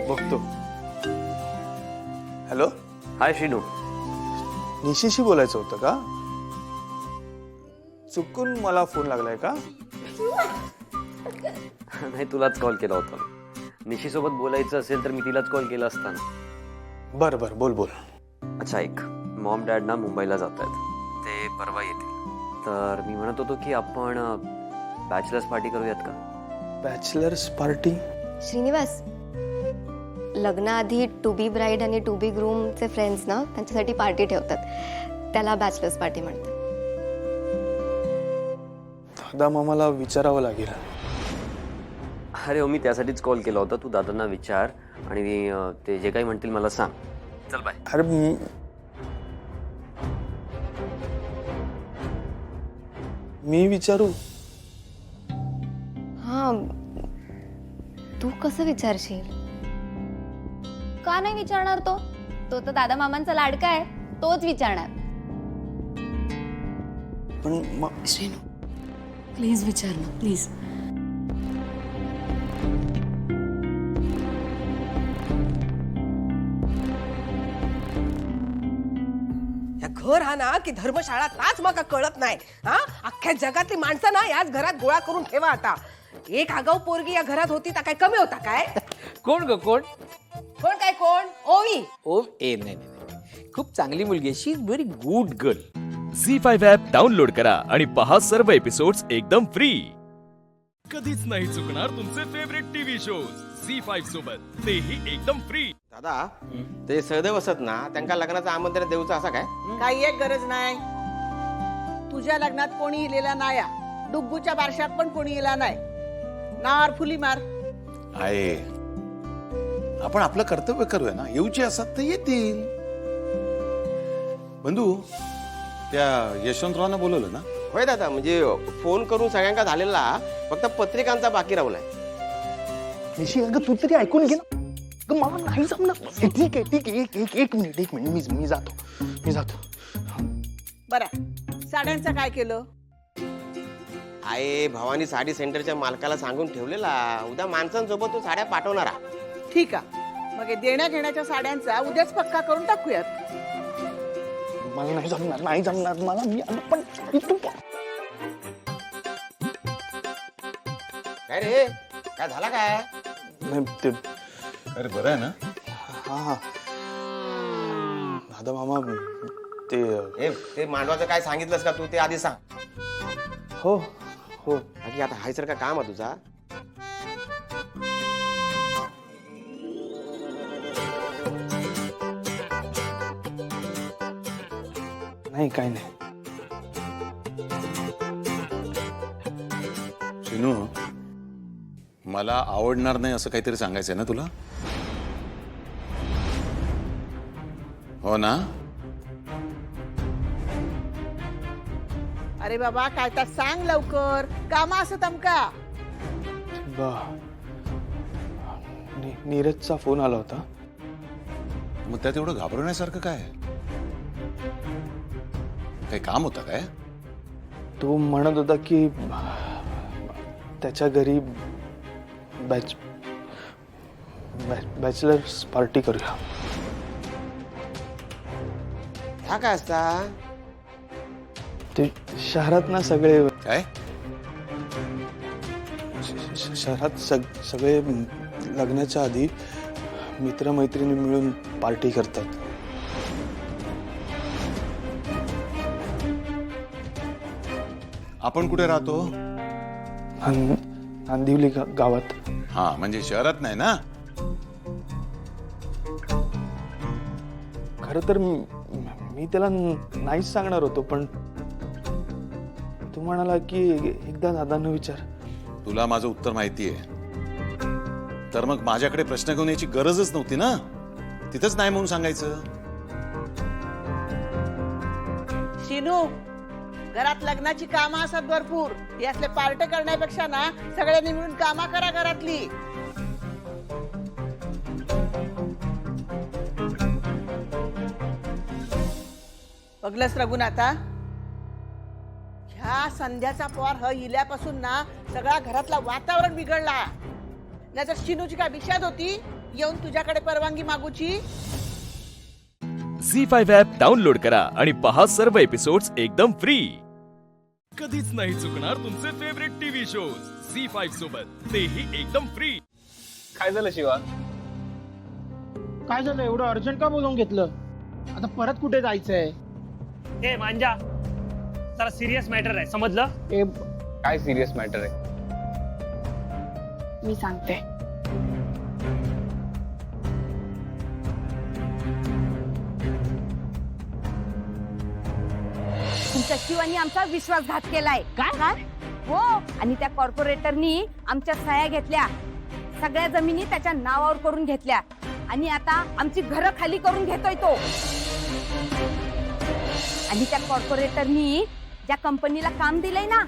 बघतो. हॅलो,
हाय श्रीनू.
निशीशी बोलायचं होतं का? चुकून मला फोन लागलाय का?
नाही, तुलाच कॉल केला होता. निशीसोबत बोलायचं असेल तर मी तिलाच कॉल केला असता ना.
बरं बरं, बोल बोल.
अच्छा, ऐक, मॉम डॅड ना मुंबईला जात आहेत, ते परवा येतील. तर मी म्हणत होतो की आपण बॅचलर्स पार्टी करूयात का?
Bachelors party?
श्रीनिवास, लग्नाआधी टू बी ब्राईड आणि टू बी ग्रूमचे फ्रेंड्स ना त्यांच्यासाठी पार्टी ठेवतात, त्याला बॅचलर्स पार्टी म्हणतात.
दादा मामाला विचारावं लागेल.
अरे हो, मी त्यासाठीच कॉल केला होता. तू दादांना विचार आणि ते जे काही म्हणतील मला सांग. चल बाय.
अरे मी विचारू?
हा, तू कसं विचारशील?
का नाही विचारणार? तो तर दादा मामांचा लाडका आहे, तोच विचारणार.
पण
श्रीनू, प्लीज विचार ना, प्लीज.
घर हा ना की धर्मशाळा ताच मका कळत नाही. हा, अख्ख्या जगातली माणसं ना याच घरात गोळा करून ठेवा. आता एक आगाऊ पोरगी या घरात होती तर काय कमी होता काय?
कोण ग कोण?
कोण काय कोण? ओवी.
ओ ए नाही नाही, खूप चांगली मुलगी आहे. She is very good girl.
झी5 ॲप डाउनलोड करा आणि पहा सर्व एपिसोड्स एकदम फ्री. कधीच नाही चुकणार तुमचे फेवरेट टीव्ही शोज झी5 सोबत, तेही एकदम फ्री.
दादा, ते सहदेव असत ना, त्यांना लग्नाचं आमंत्रण देऊचं असं काय?
काही एक गरज नाही. तुझ्या लग्नात कोणी इलेला नाही, डुग्गूच्या बारशात पण कोणी इला नाही. नावार फुली मार.
आहे, आपण आपलं कर्तव्य करूया ना. येऊची असत तर येतील. बंधू, त्या यशवंतरावांना बोलवलं ना?
होय दादा, म्हणजे फोन करून सगळ्यांका झालेला, फक्त पत्रिकांचा बाकी राहिलाय.
निशी, अगं तू तरी ऐकून घे ना. मला नाही जमणार. ठीक आहे, एक मिनिट मी जातो.
बरं, साड्यांचं काय केलं?
आहे, भवानी साडी सेंटरच्या मालकाला सांगून ठेवलेला, उद्या माणसांसोबत तो साड्या पाठवणार.
ठीक आहे, मग देण्या घेण्याच्या साड्यांचा उद्याच पक्का करून टाकूयात.
मला नाही जमणार. मला मी पण
काय रे, काय झाला काय?
अरे बरं आहे ना?
हा, दादा मामा
ते मांडवाचं काय सांगितलंस का तू? ते आधी सांग.
हो हो.
बाकी आता हायसर का काम आहे तुझा?
नाही, काय नाही.
शिनू, मला आवडणार नाही असं काहीतरी सांगायचंय ना तुला? हो ना?
अरे बाबा, काय तर सांग लवकर. कामा असं तमका.
नीरजचा फोन आला होता.
मग त्यात एवढं घाबरण्यासारखं काय? काही काम होतं काय?
तो म्हणत होता की त्याच्या घरी बॅचलर्स पार्टी करूया.
हा काय असता?
ते शहरात ना सगळे
काय?
शहरात सगळे लग्नाच्या आधी मित्रमैत्रिणी मिळून पार्टी करतात.
आपण कुठे राहतो?
नांदिवली गावात.
हा, म्हणजे शहरात नाही ना?
खरं तर मी त्याला नाहीच सांगणार होतो, पण तू म्हणाला की एकदा दादांना विचार.
तुला माझं उत्तर माहिती आहे, तर मग माझ्याकडे प्रश्न घेऊन याची गरजच नव्हती ना. तिथंच नाही म्हणून सांगायचं.
शिनू, घरात लग्नाची कामं असतात भरपूर. हे असले पार्टी करण्यापेक्षा ना सगळ्यांनी मिळून कामा करा घरातली. बघलंस रघुनाथा, ह्या संध्याचा पवार ह इल्यापासून ना सगळा घरातला वातावरण बिघडला. नाहीतर शिनूची काय विषाद होती येऊन तुझ्याकडे परवानगी मागूची.
झी5 ॲप डाउनलोड करा आणि पहा सर्व एपिसोड्स एकदम फ्री. कधीच नाही चुकणार तुमचे फेवरेट टीव्ही शोज झी5 सोबत, तेही एकदम फ्री.
काय झालं शिवा? काय झालं? एवढं अर्जंट का बोलवून घेतलं? आता परत कुठे जायचंय?
ए मांजा, जरा सिरियस मॅटर आहे, समजलं?
काय सिरियस मॅटर आहे?
मी सांगते.
तुमच्या शिवानी आमचा विश्वासघात केलाय. काय? हो, आणि त्या कॉर्पोरेटरनी आमच्या सह्या घेतल्या, सगळ्या जमिनी त्याच्या नावावर करून घेतल्या आणि आता आमची घरं खाली करून घेतोय तो. आणि त्या कॉर्पोरेटरनी ज्या कंपनीला काम दिलंय ना,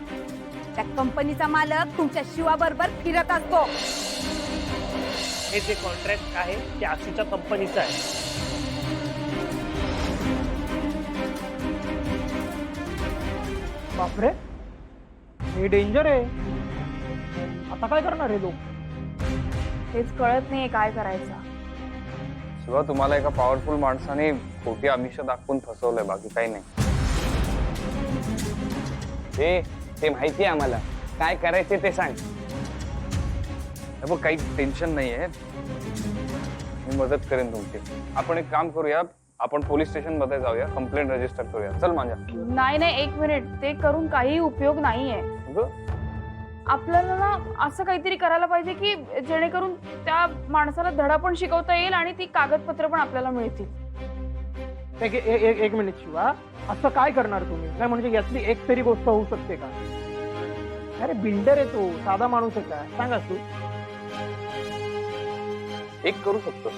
त्या कंपनीचा मालक तुमच्या शिवाबरोबर फिरत असतो.
हे जे कॉन्ट्रॅक्ट आहे ते आसूच्या कंपनीचं आहे.
बापरे, हे डेंजर आहे. आता काय करणार हे लोक?
हेच कळत नाहीये काय करायचं.
शिवा, तुम्हाला एका पॉवरफुल माणसाने खोटी आमिष दाखवून फसवलंय, बाकी काही नाही. ते माहिती आहे आम्हाला, काय करायचे ते सांग. काही टेन्शन नाहीये, मी मदत करेन तुमची. आपण एक काम करूया, आपण पोलीस स्टेशन मध्ये जाऊया, कंप्लेंट रजिस्टर करूया. चल माझ्या.
नाही, एक मिनिट, ते करून काही उपयोग नाहीये. आपल्याला ना असं काहीतरी करायला पाहिजे की जेणेकरून त्या माणसाला धडा पण शिकवता येईल आणि ती कागदपत्र पण आपल्याला मिळतील.
एक मिनिट शिवा, असं काय करणार तुम्ही? काय म्हणजे यातली एक तरी गोष्ट होऊ शकते का? अरे बिल्डर आहे तो, साधा माणूस आहे का? सांगा तू.
एक करू शकतो,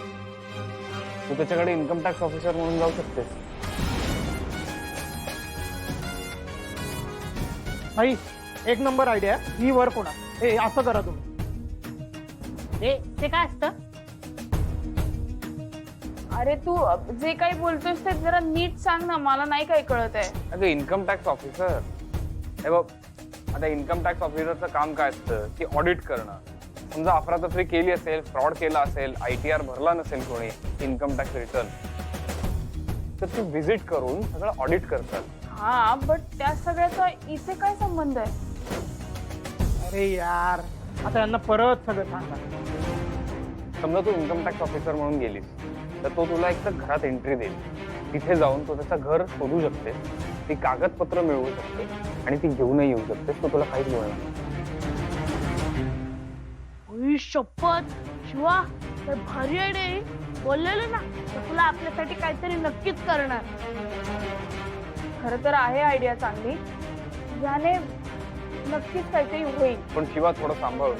तू त्याच्याकडे इन्कम टॅक्स ऑफिसर म्हणून जाऊ शकतेस.
भाई, एक नंबर आयडिया. ही वर कोणा हे असं करा तुम्ही.
ते काय असतं?
अरे तू जे काही बोलतोयस ते जरा नीट सांग ना, मला नाही काही कळत आहे.
अरे इन्कम टॅक्स ऑफिसर, हे बघ, आता इन्कम टॅक्स ऑफिसरचं काम काय असतं की ऑडिट करणं. समजा अफरातफरी केली असेल, फ्रॉड केला असेल, ITR भरला नसेल कोणी, इन्कम टॅक्स रिटर्न, तर ते व्हिजिट करून सगळं ऑडिट करतात.
हा, बट त्या सगळ्याचा इथे काय संबंध आहे?
अरे यार, आता यांना परत सगळं सांगा.
समजा तू इन्कम टॅक्स ऑफिसर म्हणून गेलीस, तर तो तुला एक तर घरात एंट्री देईल. तिथे जाऊन तो त्याचं घर शोधू शकते, ती कागदपत्र मिळवू शकते आणि ती घेऊनही येऊ शकते. तो तुला काहीच बोलणार.
शपथ शिवा, तर भारी आहे. बोललेलं ना तर तुला आपल्यासाठी काहीतरी नक्कीच करणार.
खरं तर आहे आयडिया चांगली, याने नक्कीच काहीतरी होईल.
पण शिवा, थोडं सांभाळ.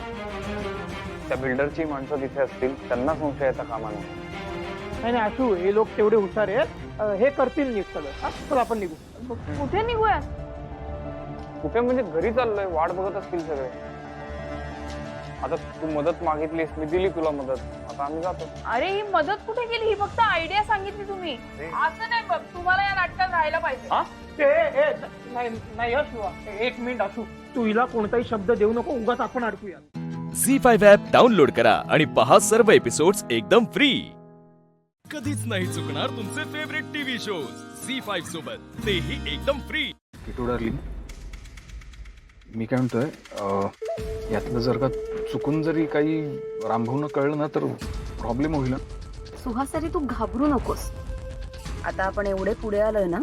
त्या बिल्डरची माणसं तिथे असतील, त्यांना संशय येता कामा नये.
नाही आशू, हे लोक तेवढे हुशार आहेत, हे करतील नीट सगळं. चला आपण निघू.
कुठे निघूया?
कुठे म्हणजे घरी चाललोय, वाट बघत असतील सगळे. आता तू मदत मागितलीस, मी दिली तुला मदत, आता आम्ही जातो.
अरे ही मदत कुठे गेली? ही फक्त आयडिया सांगितली तुम्ही. असं नाही बघ, तुम्हाला या नाटकात राहायला पाहिजे.
नाही शिवा, एक मिनिट आशू, तू हिला कोणताही शब्द देऊ नको, उगाच आपण अडकूया.
झी5 ॲप डाउनलोड करा आणि पहा सर्व एपिसोड्स एकदम फ्री. कधीच नाही चुकणार तुमचे फेवरेट टीव्ही शोज झी5 सोबत, तेही एकदम फ्री.
किटू डार्लिंग, मी काय म्हणतोय, यातलं जर का चुकून जरी काही रामभाऊनं कळलं ना तर प्रॉब्लेम होईल ना.
सुहास, तू घाबरू नकोस. आता आपण एवढे पुढे आलोय ना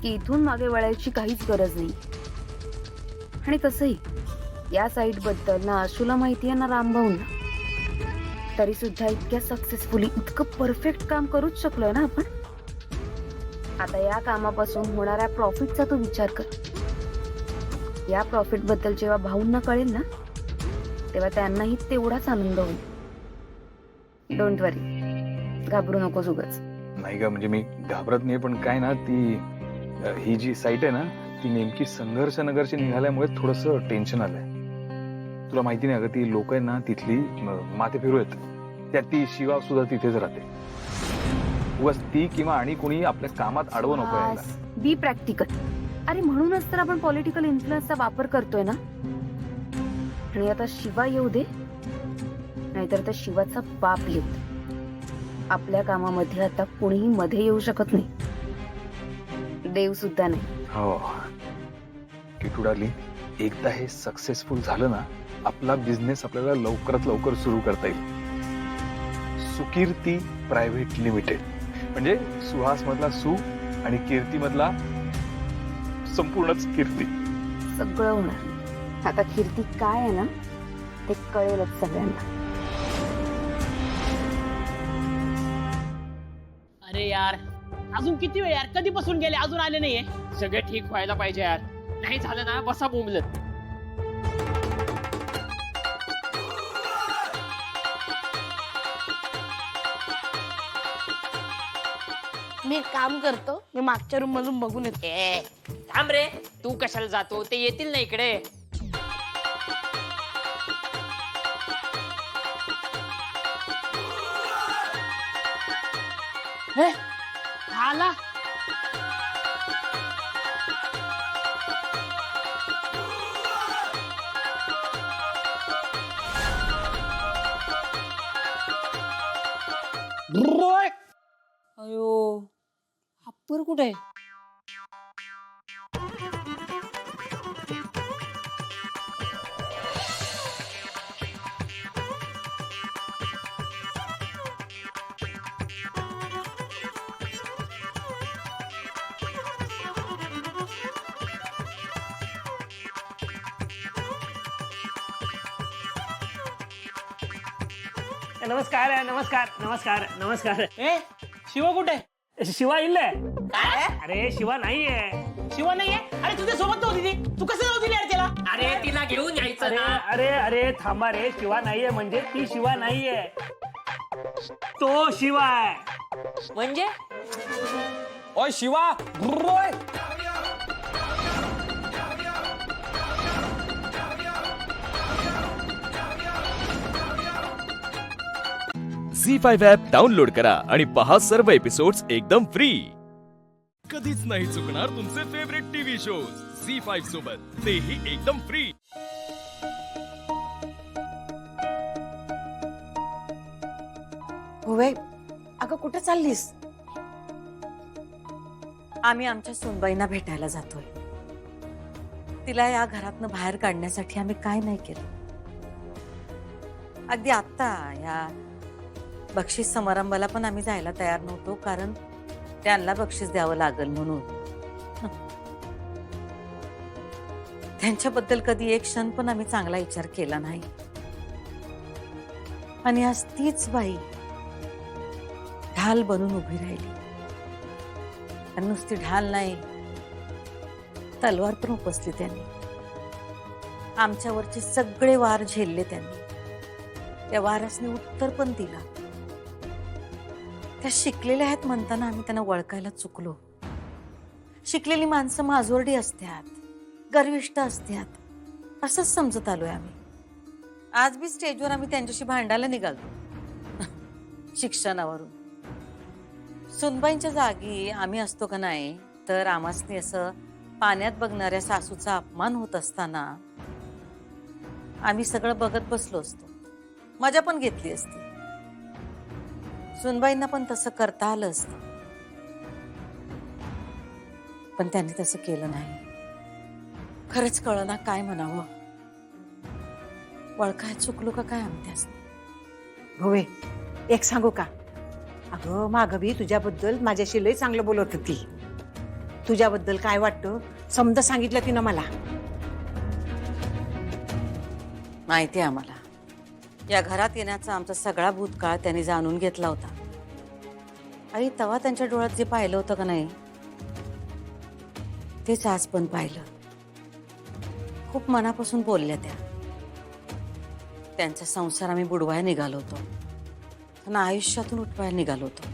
की इथून मागे वळायची काहीच गरज नाही. आणि तसंही या साईट बद्दल ना आशूला माहिती आहे ना रामभाऊंना, तरी सुद्धा इतक्या सक्सेसफुली इतकं परफेक्ट काम करूच शकलोय ना आपण. आता या कामापासून होणाऱ्या प्रॉफिटचा तू विचार कर. या प्रॉफिट बद्दल जेव्हा भाऊंना कळेल ना, तेव्हा त्यांनाही तेवढाच आनंद होईल. डोंट वरी, घाबरू नकोस उगाच.
नाही का, म्हणजे मी घाबरत नाही, पण काय ना, ती ही जी साईट आहे ना, ती नेमकी संघर्ष नगरची निघाल्यामुळे थोडंसं टेन्शन आलंय. तुला माहिती नाही का, ती लोक आहे ना तिथली माथे फिरू आहेत, त्यात ती शिवा सुद्धा तिथेच राहते.
उगाच ती किंवा आणि कोणी आपल्या कामात आडवं नको यायला.
बी प्रॅक्टिकल. अरे म्हणूनच तर आपण पॉलिटिकल इन्फ्लुएन्सचा वापर करतोय ना. आणि आता शिवा येऊ दे, नाहीतर त्या शिवाचा बाप येऊ दे, आपल्या कामामध्ये आता कोणीही मध्ये येऊ शकत नाही, देव सुद्धा नाही.
हो किटू डार्लिंग, एकदा हे सक्सेसफुल झालं ना, आपला बिझनेस आपल्याला लवकरात लवकर सुरू करता येईल. सुकीर्ती प्रायव्हेट लिमिटेड म्हणजे सुहास मधला सु आणि कीर्ती मधला संपूर्णच कीर्ती.
सगळं होणार. आता कीर्ती काय आहे ना ते कळेलच सगळ्यांना.
अरे यार, अजून किती वेळ यार, कधीपासून गेले अजून आले नाहीये. सगळे ठीक व्हायला पाहिजे यार, नाही झालं ना बसा बोंबलत.
मी एक काम करतो, मी मागच्या रूम मधून बघून येतो.
थांब रे, तू कशाला जातो, ते येतील ना इकडे. आला.
अयो, अप्पर कुठे?
नमस्कार नमस्कार नमस्कार नमस्कार. ए शिवा कुठे? शिवा इल्ले. अरे शिवा नाहीये. शिवा नाहीये? अरे तुझ्या सोबत होती ती, तू कसं नव्हती यार त्याला? अरे तिला घेऊन यायचं ना. अरे अरे थांबा रे, शिवा नाहीये म्हणजे ती शिवा नाहीये, तो शिवा आहे. म्हणजे
ओय शिवा.
झी5 ॲप डाउनलोड करा आणि पहा सर्व एपिसोड्स एकदम फ्री. कधीच नाही चुकणार तुमचे फेवरेट टीव्ही शोज झी5 सोबत, तेही एकदम फ्री.
होय, अगं कुठे चाललीस?
आम्ही आमच्या सुनबाईंना भेटायला जातोय. तिला या घरातनं बाहेर काढण्यासाठी आम्ही काय नाही केलं. अगदी आत्ता या बक्षीस समारंभाला पण आम्ही जायला तयार नव्हतो, कारण त्यांना बक्षीस द्यावं लागेल म्हणून. त्यांच्याबद्दल कधी एक क्षण पण आम्ही चांगला विचार केला नाही. आणि आज तीच बाई ढाल बनून उभी राहिली. आणि नुसती ढाल नाही, तलवार पण उपसली त्यांनी. आमच्यावरचे सगळे वार झेलले त्यांनी. त्या वारासने उत्तर पण दिला. त्या शिकलेल्या आहेत म्हणताना आम्ही त्यांना ओळखायला चुकलो. शिकलेली माणसं माजोरडी असतात, गर्विष्ठ असतात, असंच समजत आलोय आम्ही. आज बी स्टेजवर आम्ही त्यांच्याशी भांडायला निघालो शिक्षणावरून. सुनबाईंच्या जागी आम्ही असतो का नाही, तर आमासनी असं पाण्यात बघणाऱ्या सासूचा अपमान होत असताना आम्ही सगळं बघत बसलो असतो, मजा पण घेतली असती. सुनबाईंना पण तसं करता आलं असतं, पण त्यांनी तसं केलं नाही. खरंच कळना काय म्हणावं. ओळखाय चुकलो का काय आम्ही त्यास.
होय, एक सांगू का? अगं मागं बी तुझ्याबद्दल माझ्याशी लय चांगलं बोलत होती. तुझ्याबद्दल काय वाटतं समजा सांगितलं तिनं मला.
माहिती आहे आम्हाला. या घरात येण्याचा आमचा सगळा भूतकाळ त्यांनी जाणून घेतला होता. आणि तेव्हा त्यांच्या डोळ्यात जे पाहिलं होतं का नाही, तेच आज पण पाहिलं. खूप मनापासून बोलल्या त्या. त्यांचा संसार आम्ही बुडवायला निघालो होतो, त्यांना आयुष्यातून उठवायला निघालो होतो.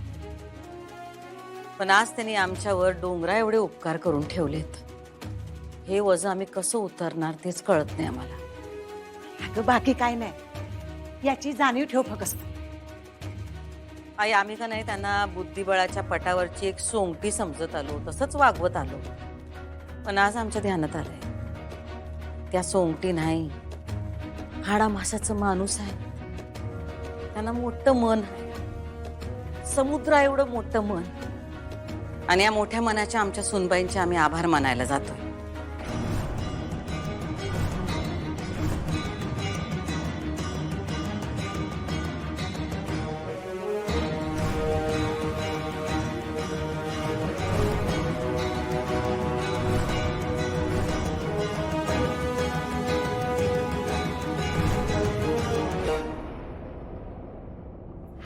पण आज त्यांनी आमच्यावर डोंगरा एवढे उपकार करून ठेवलेत. हे वजन आम्ही कसं उतरणार तेच कळत नाही आम्हाला.
अगं बाकी काय नाही, याची जाणीव ठेव फक्त.
आई आम्ही का नाही त्यांना बुद्धिबळाच्या पटावरची एक सोंगटी समजत आलो, तसंच वागवत आलो. पण आज आमच्या ध्यानात आलंय त्या सोंगटी नाही, हाडा मासाचं माणूस आहे. त्यांना मोठं मन आहे, समुद्रा एवढं मोठं मन. आणि या मोठ्या मनाच्या आमच्या सुनबाईंचे आम्ही आभार मानायला जातोय.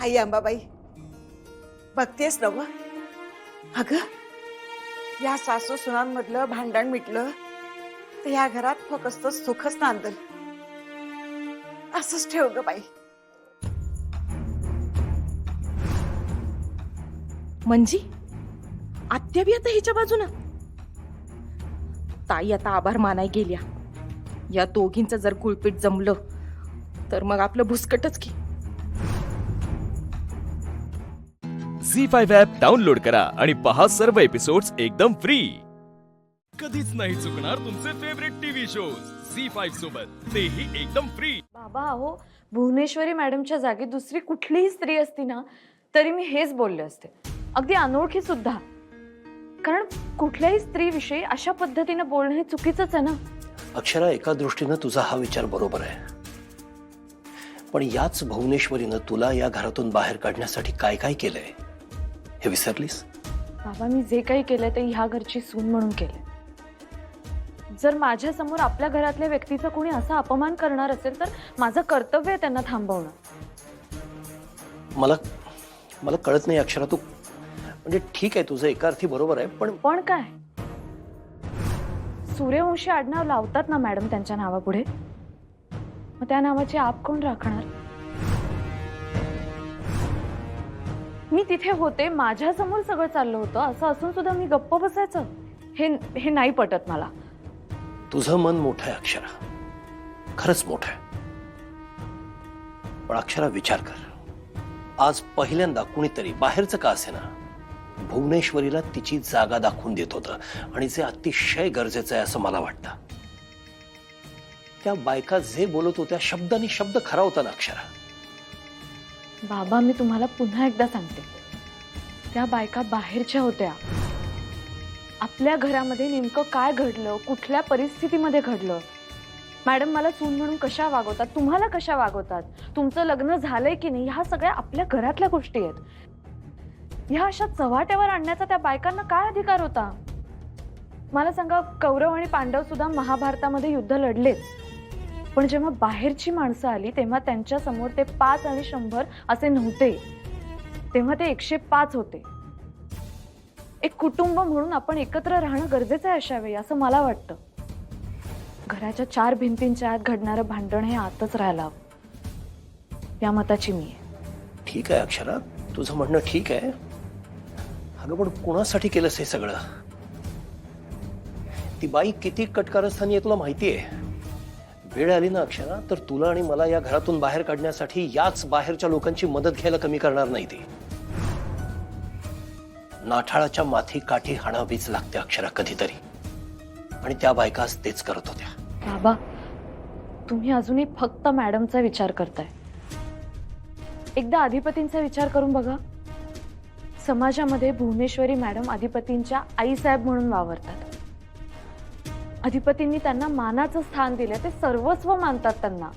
आई अंबाबाई, बघतेस ना ग, अगं या सासू सुनांमधलं भांडण मिटलं तर या घरात फक्त सुखच नांदल. असंच ठेव ग बाई.
म्हणजे आत्या बी आता हिच्या बाजूला. ताई आता आभार मानाय गेल्या. या दोघींचं जर गुळपीट जमलं तर मग आपलं भुसकटच की.
झी5 ॲप डाउनलोड करा आणि पहा सर्व एपिसोड्स एकदम फ्री. कधीच नाही चुकणार तुमचे फेवरेट टीव्ही शोज झी5 सोबत, तेही एकदम फ्री.
बाबा अहो, भुवनेश्वरी मॅडमच्या जागी दुसरी कुठलीही स्त्री असती ना तरी मी हेच बोलले असते, अगदी अनोळखी सुद्धा. कारण कुठल्याही स्त्रीविषयी अशा पद्धतीने बोलणं हे चुकीचंच आहे ना.
अक्षरा, एका दृष्टीनं तुझा हा विचार बरोबर आहे, पण याच भुवनेश्वरीनं तुला या घरातून बाहेर काढण्यासाठी काय काय केलंय हे विसरलीस?
बाबा मी जे काही केलंय ते ह्या घरची सून म्हणून केलंय. जर माझ्या समोर आपल्या घरातल्या व्यक्तीचा कोणी असा अपमान करणार असेल तर माझं कर्तव्य आहे त्यांना थांबवणं.
मला कळत नाही अक्षरा, तू म्हणजे ठीक आहे तुझं एका अर्थी बरोबर आहे,
पण काय सूर्यवंशी आडनाव लावतात ना मॅडम त्यांच्या नावापुढे, मग त्या नावाची आप कोण राखणार? मी तिथे होते, माझ्या समोर सगळं चाललं होतं, असं असून सुद्धा मी गप्प बसायचं हे नाही पटत मला.
तुझं मन मोठं आहे अक्षरा, खरंच मोठं आहे. पण अक्षरा विचार कर, आज पहिल्यांदा कुणीतरी बाहेरचं का असेना भुवनेश्वरीला तिची जागा दाखवून देत होतं, आणि जे अतिशय गरजेचं आहे असं मला वाटतं. त्या बायका जे बोलत होत्या शब्दानी शब्द खरा होता ना अक्षरा.
बाबा मी तुम्हाला पुन्हा एकदा सांगते, त्या बायका बाहेरच्या होत्या. आपल्या घरामध्ये नेमकं काय घडलं, कुठल्या परिस्थितीमध्ये घडलं, मॅडम मला सून म्हणून कशा वागवतात, तुम्हाला कशा वागवतात, तुमचं लग्न झालंय की नाही, ह्या सगळ्या आपल्या घरातल्या गोष्टी आहेत. ह्या अशा चव्हाट्यावर आणण्याचा त्या बायकांना काय अधिकार होता? मला सांगा, कौरव आणि पांडव सुद्धा महाभारतामध्ये युद्ध लढलेच, पण जेव्हा बाहेरची माणसं आली तेव्हा त्यांच्या समोर ते 5 आणि 100 असे नव्हते, तेव्हा ते 105 होते. एक कुटुंब म्हणून आपण एकत्र राहणं गरजेचं आहे अशा वेळी, असं मला वाटतं. घराच्या 4 भिंतींच्या आत घडणारं भांडण हे आतच राहायला हवं, या मताची मी आहे.
ठीक आहे अक्षरा, तुझं म्हणणं ठीक आहे. अगं पण कुणासाठी केलंस हे सगळं? ती बाई किती कटकारस्थानी आहे तुला माहिती आहे. वेळ आली ना अक्षरा तर तुला आणि मला या घरातून बाहेर काढण्यासाठी याच बाहेरच्या लोकांची मदत घ्यायला कमी करणार नाही ती. नाठाळाच्या माथी काठी हाणावीच लागते अक्षरा कधीतरी, आणि त्या बायकाच तेच करत होत्या.
बाबा तुम्ही अजूनही फक्त मॅडमचा विचार करताय. एकदा अधिपतींचा विचार करून बघा. समाजामध्ये भुवनेश्वरी मॅडम अधिपतींच्या आईसाहेब म्हणून वावरतात. अधिपतींनी त्यांना मानाचं स्थान दिलं, ते सर्वस्व मानतात त्यांना.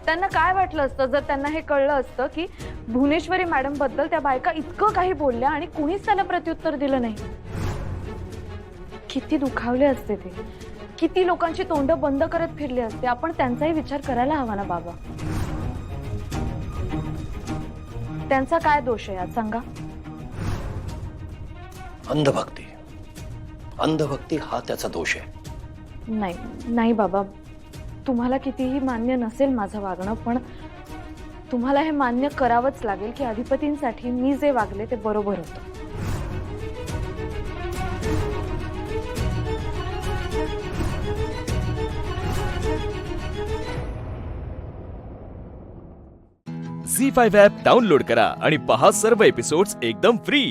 त्यांना काय वाटलं असतं जर त्यांना हे कळलं असतं की भुवनेश्वरी मॅडम बद्दल त्या बायका इतकं काही बोलल्या आणि कुणीच त्याला प्रत्युत्तर दिलं नाही? किती दुखावले असते ते, किती लोकांची तोंड बंद करत फिरले असते. आपण त्यांचाही विचार करायला हवा ना बाबा. त्यांचा काय दोष आहे आज सांगा?
अंधभक्ती, अंधभक्ती हा त्याचा दोष आहे.
नाही बाबा, तुम्हाला कितीही मान्य नसेल माझं वागणं, पण तुम्हाला हे मान्य करावंच लागेल की अधिपतींसाठी मी जे वागले ते बरोबर होतं.
झी5 ॲप डाउनलोड करा आणि पहा सर्व एपिसोड्स एकदम फ्री.